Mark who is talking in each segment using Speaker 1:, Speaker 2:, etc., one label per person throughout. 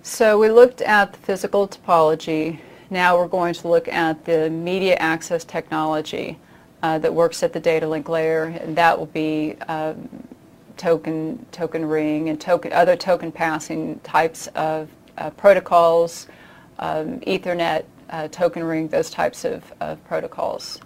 Speaker 1: So we looked at the physical topology. Now we're going to look at the media access technology that works at the data link layer, and that will be token ring and other token passing types of protocols, Ethernet, token ring, those types of protocols.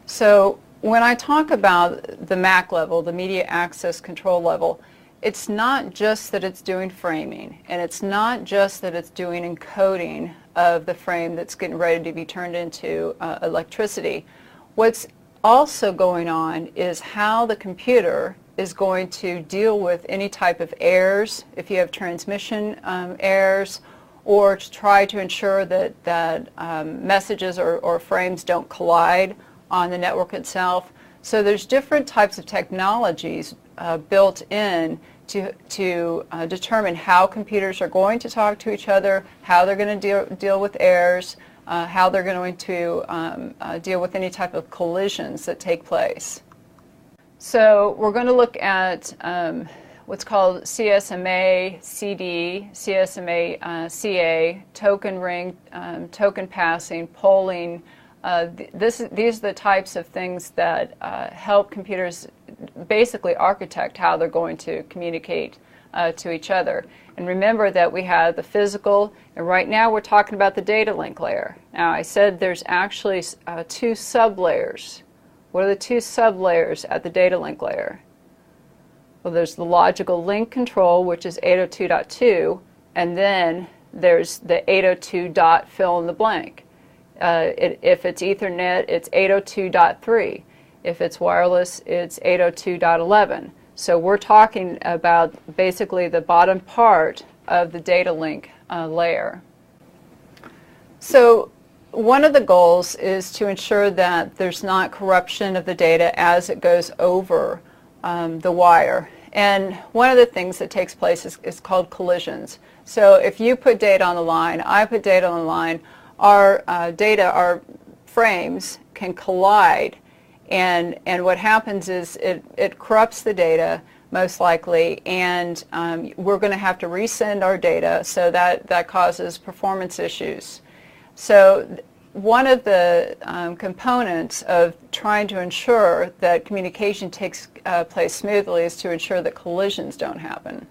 Speaker 1: So when I talk about the MAC level, the media access control level, it's not just that it's doing framing, and it's not just that it's doing encoding of the frame that's getting ready to be turned into electricity. What's also going on is how the computer is going to deal with any type of errors, if you have transmission errors, or to try to ensure that messages or frames don't collide on the network itself. So there's different types of technologies built in to determine how computers are going to talk to each other, how they're going to deal with errors, how they're going to deal with any type of collisions that take place. So we're going to look at what's called CSMA CD, CSMA CA, token ring, token passing, polling. These are the types of things that help computers basically architect how they're going to communicate to each other. And remember that we have the physical, and right now we're talking about the data link layer. Now I said there's actually two sublayers. What are the two sublayers at the data link layer? Well, there's the logical link control, which is 802.2, and then there's the 802 dot fill in the blank. If it's Ethernet, it's 802.3. If it's wireless, it's 802.11. So we're talking about basically the bottom part of the data link layer. So one of the goals is to ensure that there's not corruption of the data as it goes over the wire. And one of the things that takes place is called collisions. So if you put data on the line, I put data on the line, our frames can collide, and what happens is it corrupts the data most likely, and we're going to have to resend our data, so that causes performance issues. So one of the components of trying to ensure that communication takes place smoothly is to ensure that collisions don't happen.